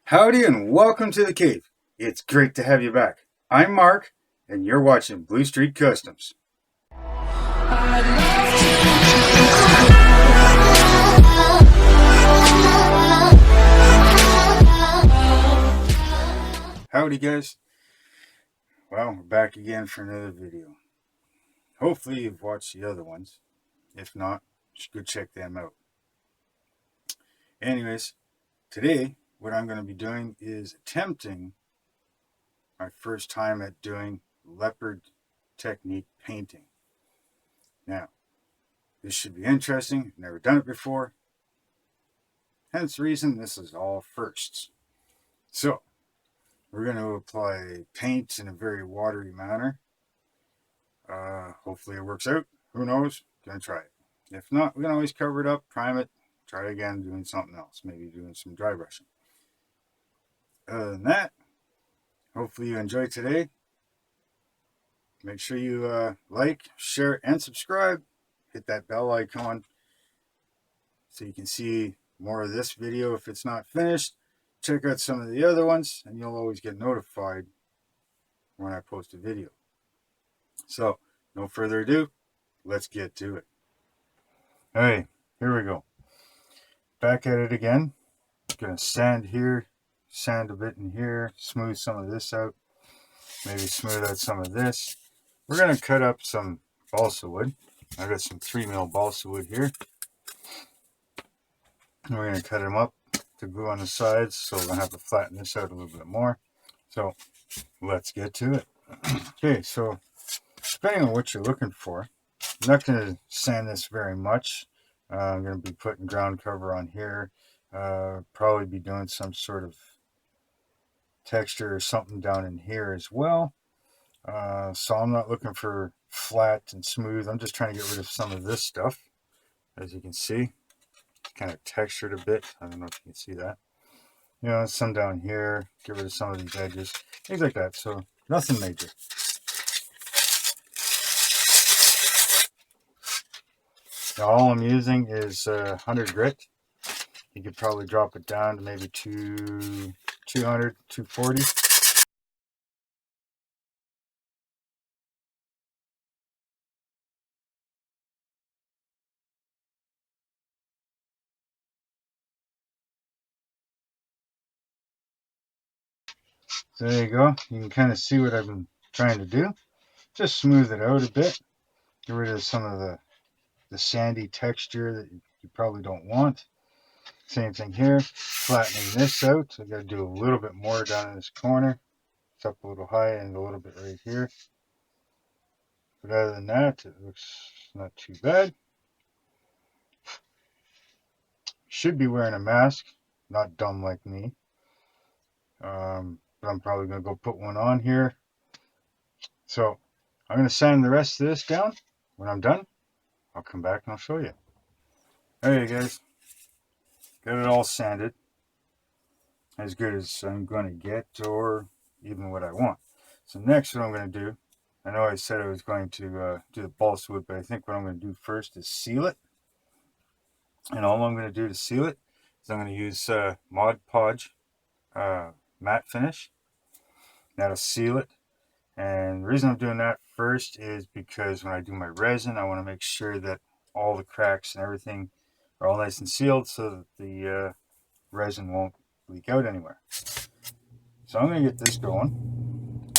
Howdy and welcome to the cave. It's great to have you back. I'm Mark, and you're watching Blue Street Customs. Howdy guys. Well, we're back again for another video. Hopefully you've watched the other ones. If not, you should go check them out. Anyways, today what I'm going to be doing is attempting my first time at doing leopard technique painting. Now, this should be interesting. I've never done it before. Hence the reason this is all firsts. So, we're going to apply paint in a very watery manner. Hopefully it works out. Who knows? Gonna try it. If not, we can always cover it up, prime it, try again doing something else. Maybe doing some dry brushing. Other than that, hopefully you enjoyed today. Make sure you like, share, and subscribe. Hit that bell icon so you can see more of this video if it's not finished. Check out some of the other ones and you'll always get notified when I post a video. So, no further ado, let's get to it. Hey, here we go. Back at it again. Gonna sand here, sand a bit in here, smooth some of this out, maybe smooth out some of this. We're gonna cut up some balsa wood. I got some 3mm balsa wood here. And we're gonna cut them up to glue on the sides, so we're gonna have to flatten this out a little bit more. So let's get to it. Okay, so depending on what you're looking for, I'm not going to sand this very much. I'm going to be putting ground cover on here. Probably be doing some sort of texture or something down in here as well. So I'm not looking for flat and smooth. I'm just trying to get rid of some of this stuff. As you can see, kind of textured a bit. I don't know if you can see that. You know, some down here. Get rid of some of these edges. Things like that. So nothing major. Now, all I'm using is 100 grit. You could probably drop it down to maybe 200, 240. So there you go. You can kind of see what I've been trying to do. Just smooth it out a bit. Get rid of some of the sandy texture that you probably don't want. Same thing here. Flattening this out. I got to do a little bit more down in this corner. It's up a little high and a little bit right here. But other than that, it looks not too bad. Should be wearing a mask. Not dumb like me. But I'm probably going to go put one on here. So I'm going to sand the rest of this down. When I'm done, I'll come back and I'll show you. Alright guys, got it all sanded. As good as I'm going to get, or even what I want. So next what I'm going to do, I know I said I was going to do the balsa wood, but I think what I'm going to do first is seal it. And all I'm going to do to seal it is I'm going to use Mod Podge matte finish. That'll seal it. And the reason I'm doing that first is because when I do my resin, I want to make sure that all the cracks and everything are all nice and sealed so that the resin won't leak out anywhere. So I'm going to get this going.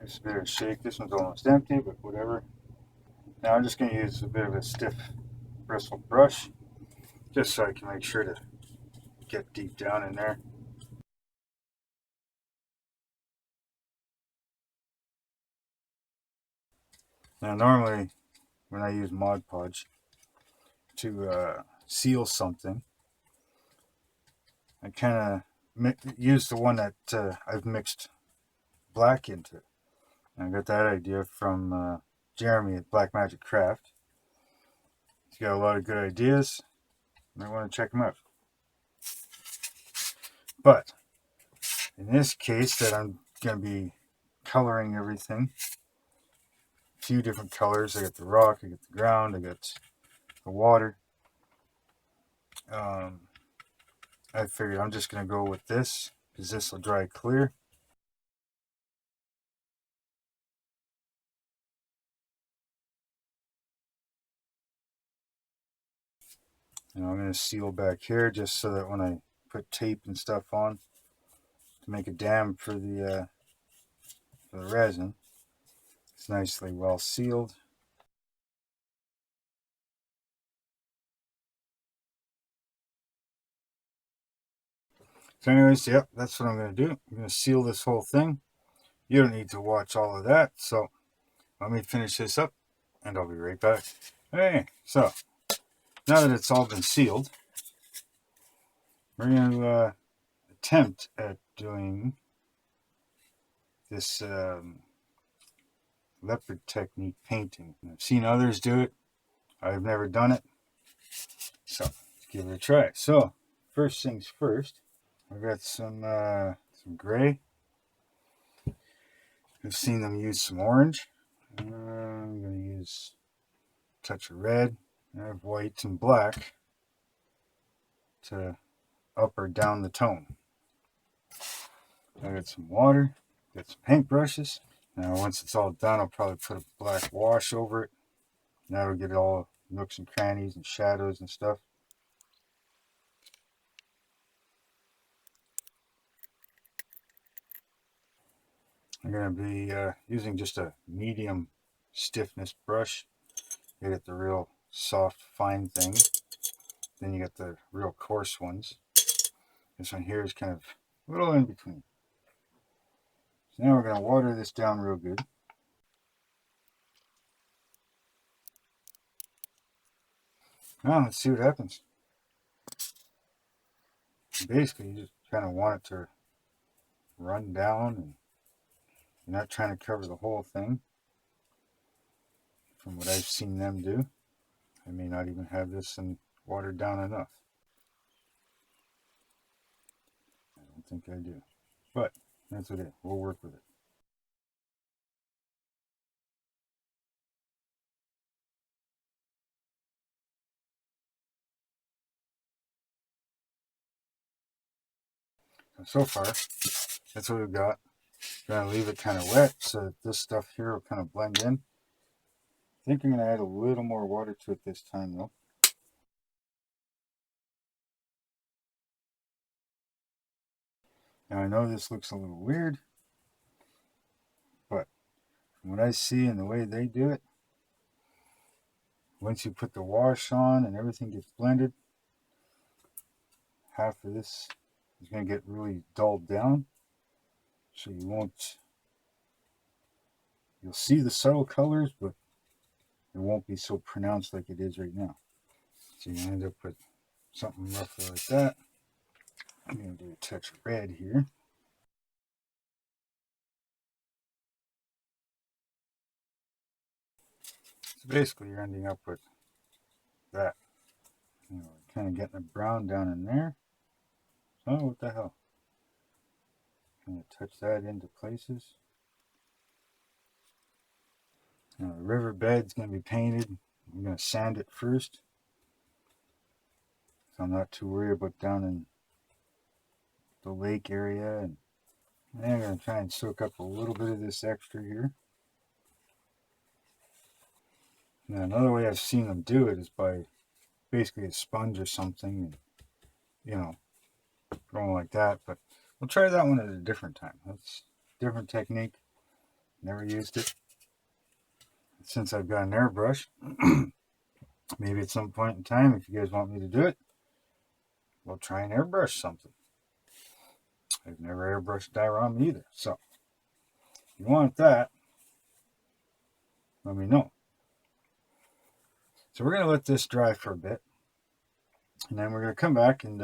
Just a bit of a shake. This one's almost empty, but whatever. Now I'm just going to use a bit of a stiff bristle brush just so I can make sure to get deep down in there. Now normally when I use Mod Podge to seal something, I kind of use the one that I've mixed black into. And I got that idea from Jeremy at Black Magic Craft. He's got a lot of good ideas. You might want to check him out. But in this case that I'm going to be coloring everything, a few different colors. I got the rock, I got the ground, I got the water. I figured I'm just going to go with this because this will dry clear. And I'm going to seal back here just so that when I put tape and stuff on to make a dam for the resin, it's nicely well sealed. So anyways, yep, that's what I'm going to do. I'm going to seal this whole thing. You don't need to watch all of that, so let me finish this up and I'll be right back. Hey, so now that it's all been sealed, we're going to attempt at doing this leopard technique painting. I've seen others do it. I've never done it, so let's give it a try. So first things first, I've got some gray. I've seen them use some orange. I'm going to use a touch of red. I have white and black to up or down the tone. I got some water, got some paintbrushes. Now once it's all done, I'll probably put a black wash over it. That'll get all nooks and crannies and shadows and stuff. I'm going to be using just a medium stiffness brush. You get the real soft, fine thing. Then you get the real coarse ones. This one here is kind of a little in between. So now we're going to water this down real good. Now let's see what happens. Basically, you just kind of want it to run down, and you're not trying to cover the whole thing. From what I've seen them do, I may not even have this and watered down enough. I don't think I do, but that's okay. We'll work with it. So far, that's what we've got. Gonna leave it kind of wet so that this stuff here will kind of blend in. I think I'm gonna add a little more water to it this time though. Now I know this looks a little weird, but from what I see and the way they do it, once you put the wash on and everything gets blended, half of this is going to get really dulled down, so you'll see the subtle colors, but it won't be so pronounced like it is right now. So you end up with something roughly like that. I'm going to do a touch of red here. So basically you're ending up with that. Kind of getting the brown down in there. Oh, what the hell? Kind of touch that into places. Now the riverbed's going to be painted. I'm going to sand it first, so I'm not too worried about down in the lake area. And I'm going to try and soak up a little bit of this extra here. Now another way I've seen them do it is by basically a sponge or something, and going like that. But we'll try that one at a different time. That's a different technique. Never used it since I've got an airbrush. Maybe at some point in time, if you guys want me to do it, we'll try and airbrush something. I've never airbrushed diorama either, so if you want that, let me know. So we're going to let this dry for a bit, and then we're going to come back and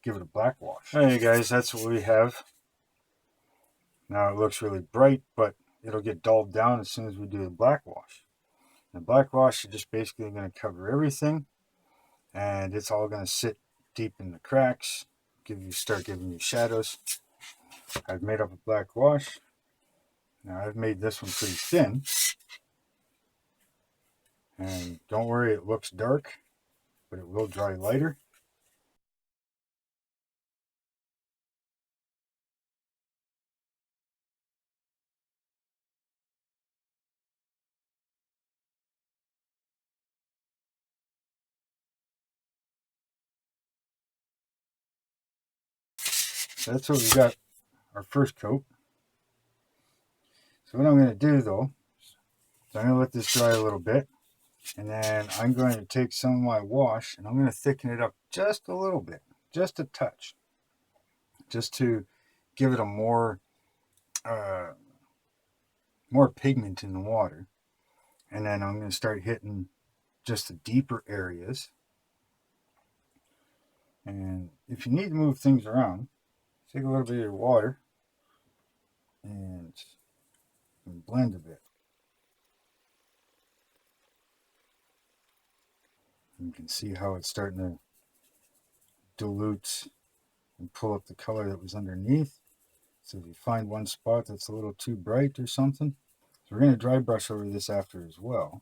give it a black wash. Hey guys, that's what we have. Now it looks really bright, but it'll get dulled down as soon as we do the black wash. The black wash is just basically going to cover everything, and it's all going to sit deep in the cracks, start giving you shadows. I've made up a black wash. Now I've made this one pretty thin, and don't worry, it looks dark, but it will dry lighter. So that's what we got, our first coat. So what I'm going to do though, is I'm going to let this dry a little bit. And then I'm going to take some of my wash and I'm going to thicken it up just a little bit, just a touch, just to give it a more pigment in the water. And then I'm going to start hitting just the deeper areas. And if you need to move things around, take a little bit of your water and blend a bit. You can see how it's starting to dilute and pull up the color that was underneath. So if you find one spot that's a little too bright or something, so we're going to dry brush over this after as well.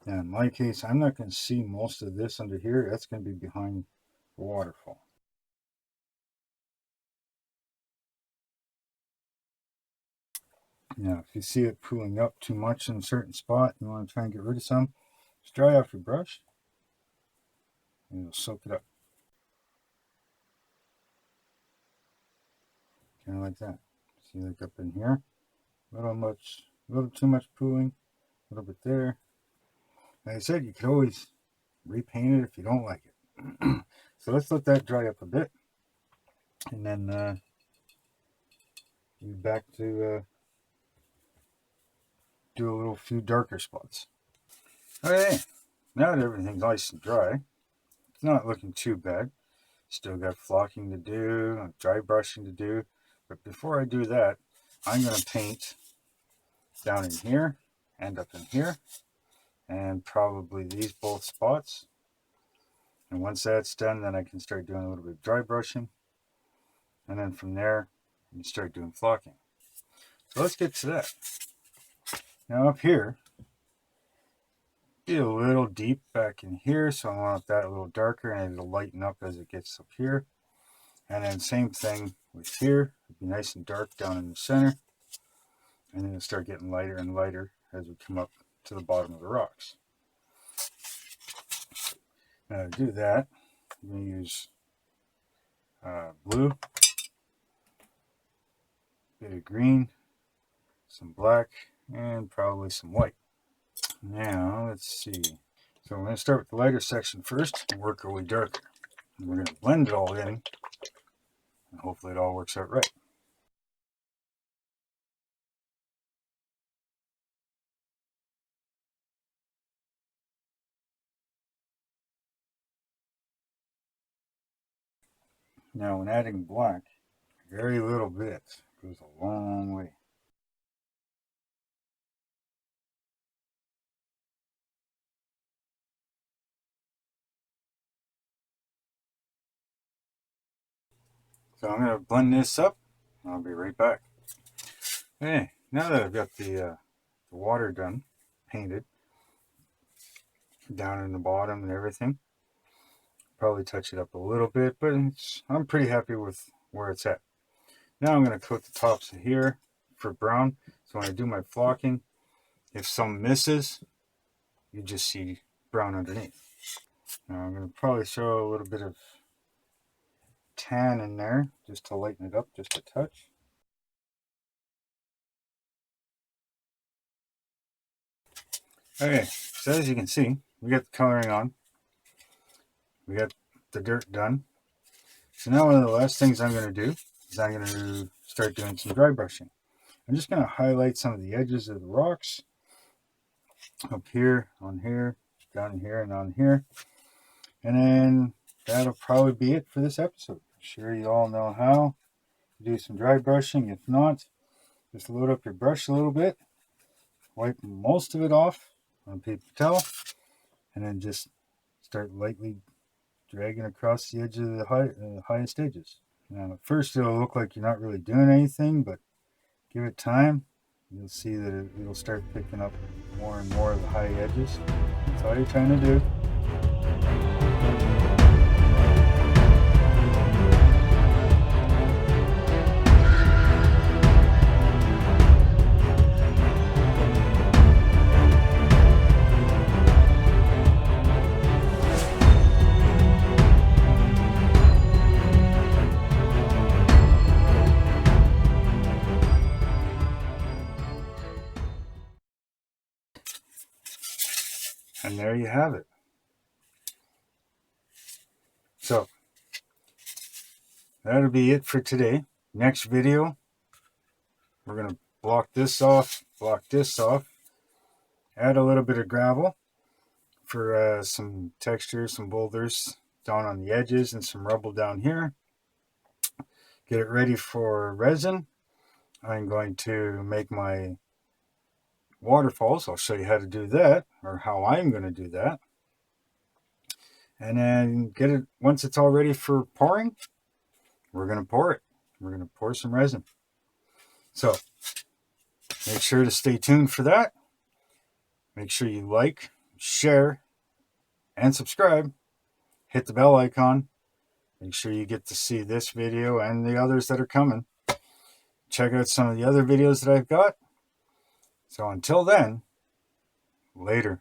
Now in my case, I'm not going to see most of this under here. That's going to be behind the waterfall. Now if you see it pooling up too much in a certain spot, you want to try and get rid of some, just dry off your brush and it'll soak it up. Kind of like that. See, like up in here, a little too much pooling, a little bit there. Like I said, you could always repaint it if you don't like it. So let's let that dry up a bit, and then be back to do a few darker spots. Okay, now that everything's nice and dry, it's not looking too bad. Still got flocking to do, dry brushing to do, but before I do that, I'm going to paint down in here and up in here, and probably these both spots. And once that's done, then I can start doing a little bit of dry brushing, and then from there you start doing flocking. So let's get to that. Now up here, be a little deep back in here, so I want that a little darker, and it'll lighten up as it gets up here. And then same thing with here, it'll be nice and dark down in the center, and then it'll start getting lighter and lighter as we come up to the bottom of the rocks. Now to do that, I'm going to use blue, a bit of green, some black, and probably some white. Now let's see. So we're going to start with the lighter section first and work our way darker. And we're going to blend it all in, and hopefully it all works out right. Now when adding black, very little bit goes a long way. So I'm going to blend this up, and I'll be right back. Okay, now that I've got the water done, painted, down in the bottom and everything, probably touch it up a little bit, but I'm pretty happy with where it's at. Now I'm going to coat the tops here for brown, so when I do my flocking, if some misses, you just see brown underneath. Now I'm going to probably throw a little bit of tan in there just to lighten it up just a touch. Okay, so as you can see, we got the coloring on, we got the dirt done. So now one of the last things I'm going to do is I'm going to start doing some dry brushing. I'm just going to highlight some of the edges of the rocks up here, on here, down here, and on here. And then that'll probably be it for this episode. I'm sure you all know how to do some dry brushing. If not, just load up your brush a little bit, wipe most of it off on a paper towel, and then just start lightly dragging across the edge of the highest edges. Now at first it'll look like you're not really doing anything, but give it time. You'll see that it'll start picking up more and more of the high edges. That's all you're trying to do. And there you have it. So that'll be it for today. Next video, we're going to block this off, add a little bit of gravel for some texture, some boulders down on the edges and some rubble down here. Get it ready for resin. I'm going to make my waterfalls. I'll show you how to do that, or how I'm going to do that. And then get it, once it's all ready for pouring, we're going to pour it. We're going to pour some resin. So make sure to stay tuned for that. Make sure you like, share, and subscribe. Hit the bell icon. Make sure you get to see this video and the others that are coming. Check out some of the other videos that I've got. So until then, later.